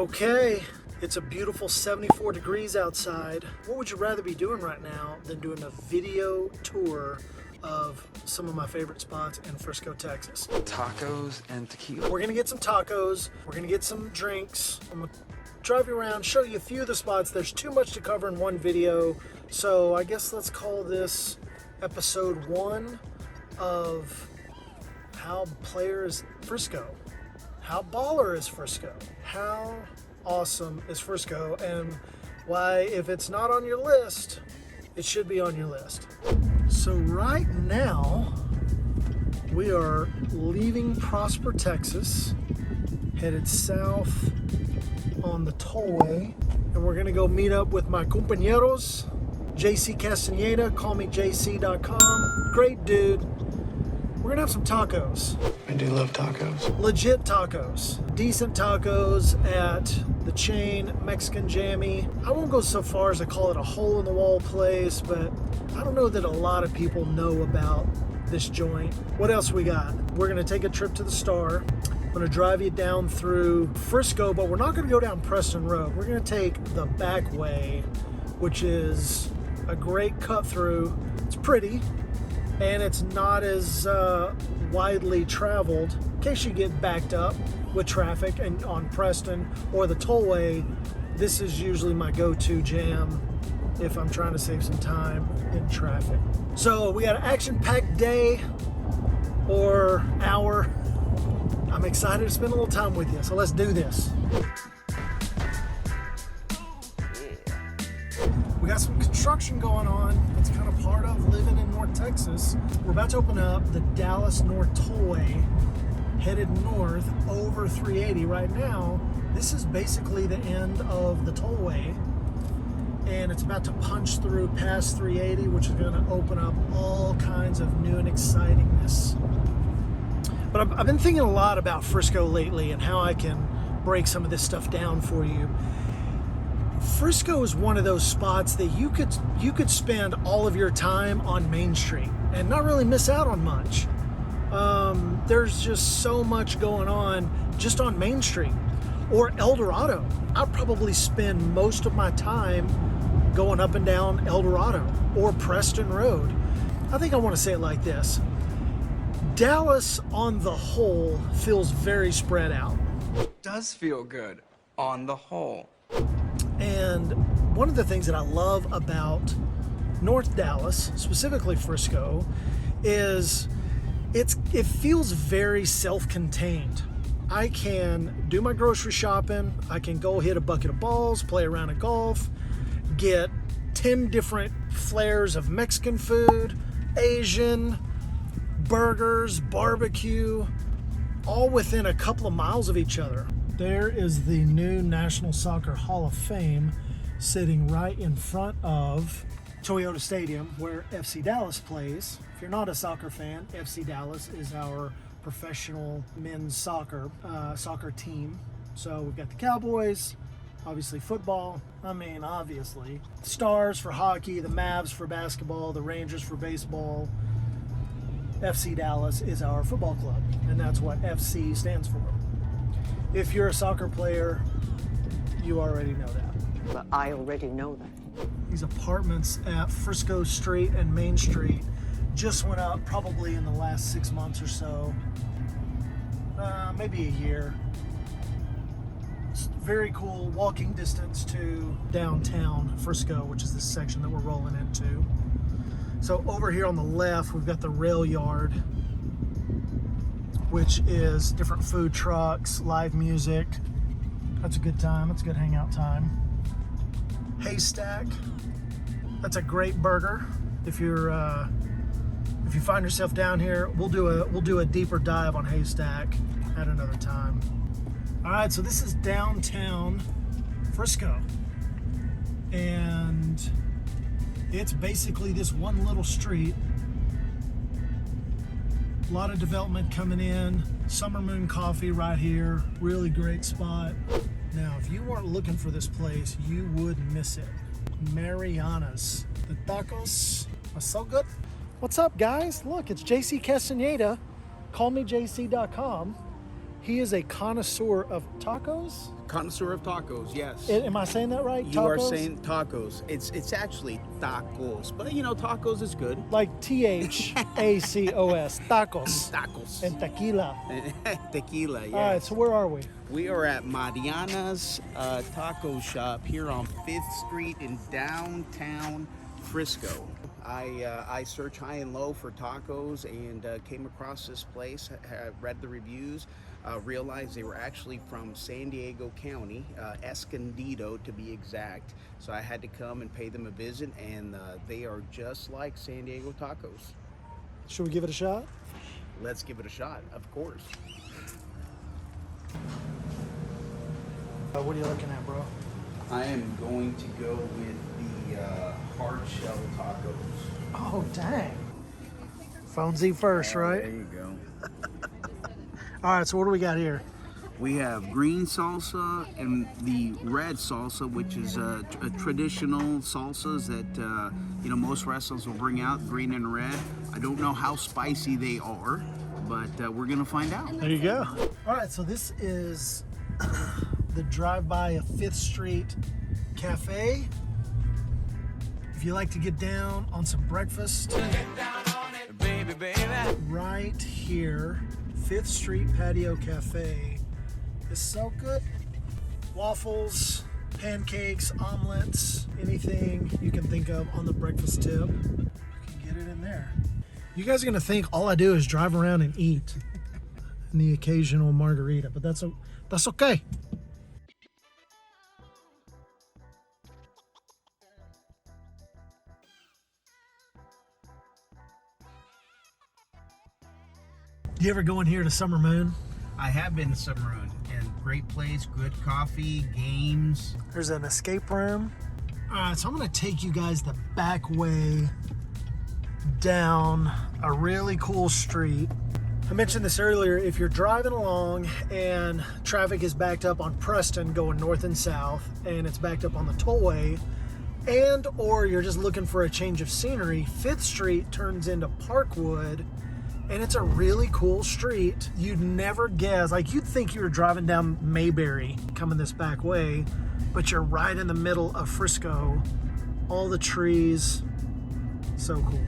Okay, it's a beautiful 74 degrees outside. What would you rather be doing right now than doing a video tour of some of my favorite spots in Frisco, Texas? Tacos and tequila. We're gonna get some tacos, we're gonna get some drinks. I'm gonna drive you around, show you a few of the spots. There's too much to cover in one video, so I guess let's call this episode 1 of how player is Frisco. How baller is Frisco? How awesome is Frisco? And why, if it's not on your list, it should be on your list. So right now, we are leaving Prosper, Texas, headed south on the tollway, and we're gonna go meet up with my compañeros, JC Castaneda, callmejc.com. Great dude. We're gonna have some tacos. I do love tacos. Legit tacos. Decent tacos at the chain Mexican Jammy. I won't go so far as to call it a hole-in-the-wall place, but I don't know that a lot of people know about this joint. What else we got? We're gonna take a trip to the Star. I'm gonna drive you down through Frisco, but we're not gonna go down Preston Road. We're gonna take the back way, which is a great cut through. It's pretty, and it's not as widely traveled. In case you get backed up with traffic and on Preston or the tollway, this is usually my go-to jam if I'm trying to save some time in traffic. So we got an action-packed day or hour. I'm excited to spend a little time with you, so let's do this. We got some construction going on. That's kind of part of living in North Texas. We're about to open up the Dallas North Tollway, headed north over 380. Right now, this is basically the end of the tollway, and it's about to punch through past 380, which is going to open up all kinds of new and excitingness. But I've been thinking a lot about Frisco lately and how I can break some of this stuff down for you. Frisco is one of those spots that you could spend all of your time on Main Street and not really miss out on much. There's just so much going on just on Main Street. Or El Dorado. I probably spend most of my time going up and down El Dorado or Preston Road. I think I want to say it like this. Dallas on the whole feels very spread out. Does feel good on the whole. And one of the things that I love about North Dallas, specifically Frisco, is it feels very self-contained. I can do my grocery shopping, I can go hit a bucket of balls, play around at golf, get 10 different flares of Mexican food, Asian, burgers, barbecue, all within a couple of miles of each other. There is the new National Soccer Hall of Fame sitting right in front of Toyota Stadium where FC Dallas plays. If you're not a soccer fan, FC Dallas is our professional men's soccer team. So we've got the Cowboys, obviously football, obviously Stars for hockey, the Mavs for basketball, the Rangers for baseball. FC Dallas is our football club, and that's what FC stands for. If you're a soccer player, you already know that. But I already know that. These apartments at Frisco Street and Main Street just went up probably in the last 6 months or so, maybe a year. It's very cool, walking distance to downtown Frisco, which is this section that we're rolling into. So over here on the left, we've got the rail yard, which is different food trucks, live music. That's a good time. That's a good hangout time. Haystack. That's a great burger. If you find yourself down here, we'll do a deeper dive on Haystack at another time. All right, so this is downtown Frisco, and it's basically this one little street. A lot of development coming in. Summer Moon Coffee right here. Really great spot. Now, if you weren't looking for this place, you would miss it. Marianas. The tacos are so good. What's up, guys? Look, it's JC Castaneda. Callmejc.com. He is a connoisseur of tacos. Connoisseur of tacos, yes. Am I saying that right? You tacos? are saying tacos. It's actually tacos, but you know, tacos is good. Like THACOS, tacos. Tacos. And tequila. Tequila, yes. All right, so where are we? We are at Marianas Taco Shop here on 5th Street in downtown Frisco. I searched high and low for tacos and came across this place, read the reviews, realized they were actually from San Diego County, Escondido to be exact. So I had to come and pay them a visit, and they are just like San Diego tacos. Should we give it a shot? Let's give it a shot, of course. What are you looking at, bro? I am going to go with the hard shell tacos. Oh, dang. Phone's E first, right? There you go. All right, so what do we got here? We have green salsa and the red salsa, which is a traditional salsas that you know, most restaurants will bring out, green and red. I don't know how spicy they are, but we're gonna find out. There you go. All right, so this is the drive-by of 5th Street Cafe. If you like to get down on some breakfast, right here, 5th Street Patio Cafe is so good. Waffles, pancakes, omelets, anything you can think of on the breakfast tip, you can get it in there. You guys are gonna think all I do is drive around and eat, and the occasional margarita, but that's okay. You ever go in here to Summer Moon? I have been to Summer Moon, and great place, good coffee, games. There's an escape room. All right, so I'm gonna take you guys the back way down a really cool street. I mentioned this earlier, if you're driving along and traffic is backed up on Preston going north and south, and it's backed up on the tollway, and or you're just looking for a change of scenery, 5th Street turns into Parkwood, and it's a really cool street. You'd never guess, like you'd think you were driving down Mayberry coming this back way, but you're right in the middle of Frisco. All the trees, so cool.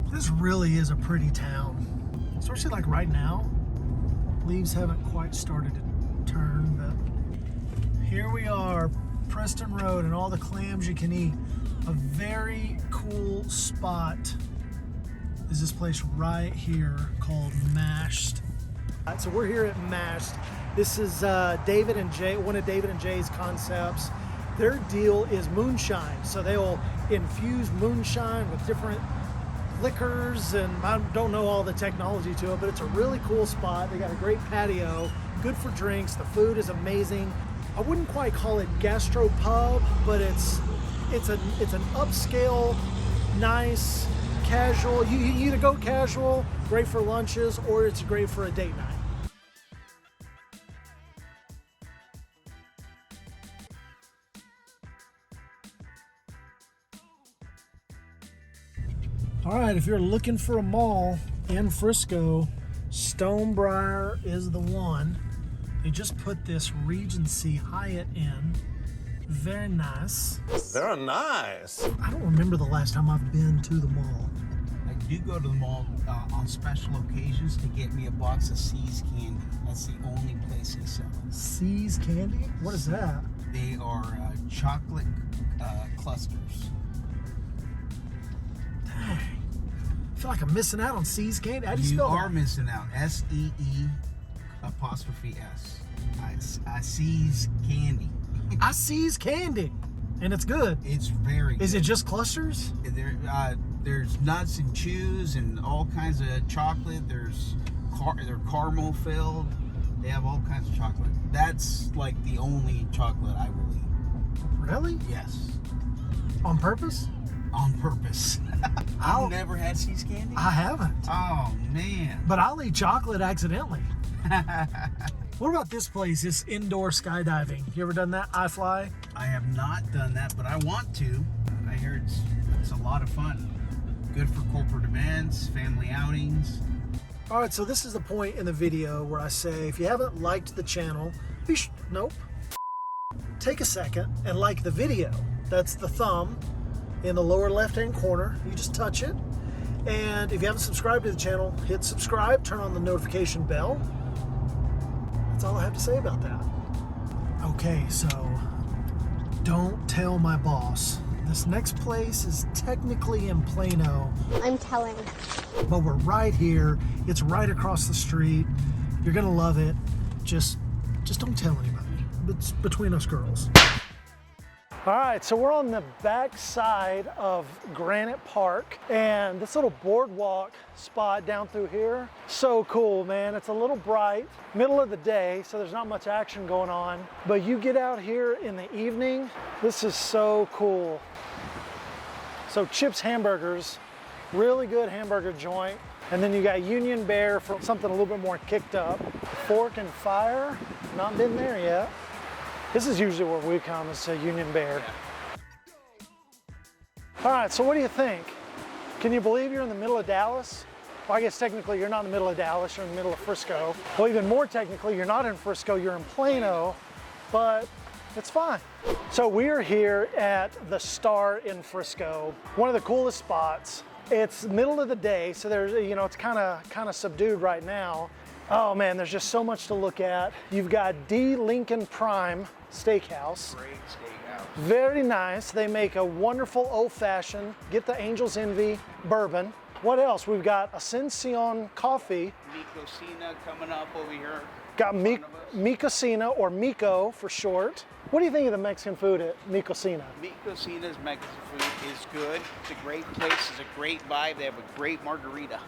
This really is a pretty town, especially like right now. Leaves haven't quite started to turn, but here we are, Preston Road, and all the clams you can eat. A very cool spot is this place right here called Mashed. So we're here at Mashed. This is David and Jay, one of David and Jay's concepts. Their deal is moonshine, so they'll infuse moonshine with different liquors, and I don't know all the technology to it, but it's a really cool spot. They got a great patio, good for drinks. The food is amazing. I wouldn't quite call it gastro pub, but it's an upscale, nice, casual. You can either go casual, great for lunches, or it's great for a date night. All right, if you're looking for a mall in Frisco, Stonebriar is the one. They just put this Regency Hyatt in. Very nice. Very nice. I don't remember the last time I've been to the mall. I do go to the mall on special occasions to get me a box of C's candy. That's the only place they sell. C's candy? What is that? They are chocolate clusters. Dang. I feel like I'm missing out on C's candy. How do you You spell are that? missing out. SEE''S. I sees candy. I C's candy, and it's good. It's very good. Is it just clusters? There's nuts and chews and all kinds of chocolate. They're caramel filled. They have all kinds of chocolate. That's like the only chocolate I will eat. Really? Yes. On purpose? On purpose. I'll- You've never had C's candy? I haven't. Oh, man. But I'll eat chocolate accidentally. What about this place, this indoor skydiving? You ever done that, iFly? I have not done that, but I want to. I hear it's a lot of fun. Good for corporate events, family outings. All right, so this is the point in the video where I say, if you haven't liked the channel, nope. Take a second and like the video. That's the thumb in the lower left-hand corner. You just touch it. And if you haven't subscribed to the channel, hit subscribe, turn on the notification bell. That's all I have to say about that. Okay, so don't tell my boss. This next place is technically in Plano. I'm telling. But we're right here. It's right across the street. You're gonna love it. Just don't tell anybody. It's between us girls. All right, so we're on the back side of Granite Park, and this little boardwalk spot down through here, so cool, man. It's a little bright, middle of the day, so there's not much action going on, but you get out here in the evening, this is so cool. So Chip's Hamburgers, really good hamburger joint, and then you got Union Bear for something a little bit more kicked up. Fork and Fire, not been there yet. This is usually where we come, is to Union Bear. All right, so what do you think? Can you believe you're in the middle of Dallas? Well, I guess technically you're not in the middle of Dallas, you're in the middle of Frisco. Well, even more technically, you're not in Frisco, you're in Plano, but it's fine. So we're here at the Star in Frisco, one of the coolest spots. It's middle of the day, so there's, you know, it's kind of subdued right now. Oh man, there's just so much to look at. You've got D. Lincoln Prime Steakhouse. Great steakhouse. Very nice. They make a wonderful old-fashioned, get the Angel's Envy bourbon. What else? We've got Ascension Coffee. Micocina coming up over here. Got Micocina, or Mico for short. What do you think of the Mexican food at Micocina? Micocina's Mexican food is good. It's a great place. It's a great vibe. They have a great margarita.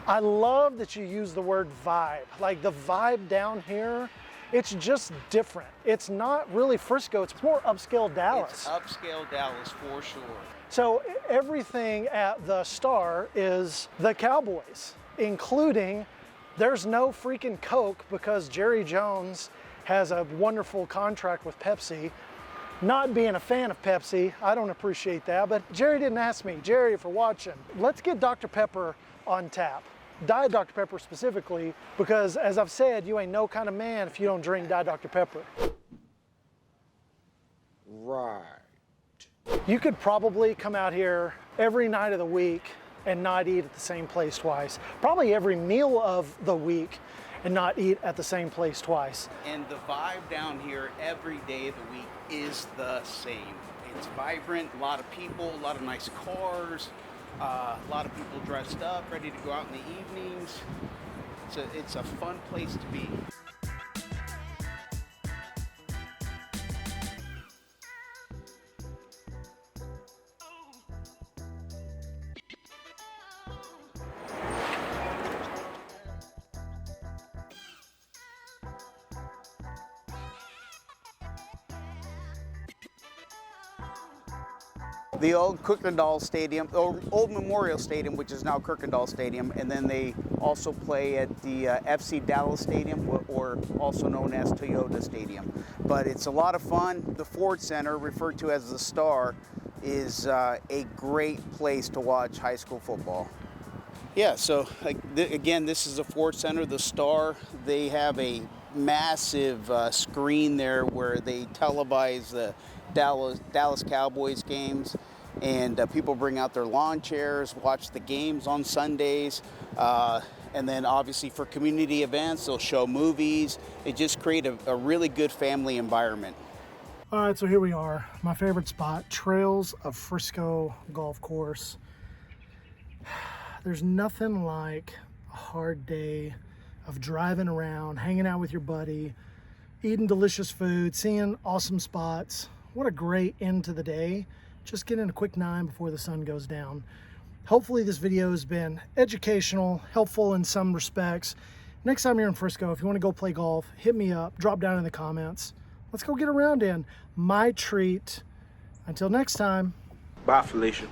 I love that you use the word vibe. Like the vibe down here, it's just different. It's not really Frisco, it's more upscale Dallas. It's upscale Dallas for sure. So everything at the Star is the Cowboys, including there's no freaking Coke because Jerry Jones has a wonderful contract with Pepsi. Not being a fan of Pepsi, I don't appreciate that, but Jerry didn't ask me. Jerry, if you're watching, let's get Dr. Pepper on tap. Diet Dr. Pepper specifically, because as I've said, you ain't no kind of man if you don't drink Diet Dr. Pepper. Right. You could probably come out here every night of the week and not eat at the same place twice. Probably every meal of the week and not eat at the same place twice. And the vibe down here every day of the week is the same. It's vibrant, a lot of people, a lot of nice cars. A lot of people dressed up, ready to go out in the evenings. It's a fun place to be. The old Kirkendall Stadium, old Memorial Stadium, which is now Kirkendall Stadium, and then they also play at the FC Dallas Stadium, or also known as Toyota Stadium. But it's a lot of fun. The Ford Center, referred to as the Star, is a great place to watch high school football. Yeah, so again, this is the Ford Center, the Star. They have a massive screen there where they televise the Dallas Cowboys games, and people bring out their lawn chairs, watch the games on Sundays, and then obviously for community events they'll show movies. They just create a really good family environment. All right, so here we are, my favorite spot, Trails of Frisco Golf Course. There's nothing like a hard day of driving around, hanging out with your buddy, eating delicious food, seeing awesome spots. What a great end to the day. Just getting a quick 9 before the sun goes down. Hopefully this video has been educational, helpful in some respects. Next time you're in Frisco, if you want to go play golf, hit me up, drop down in the comments. Let's go get around in. My treat. Until next time. Bye, Felicia.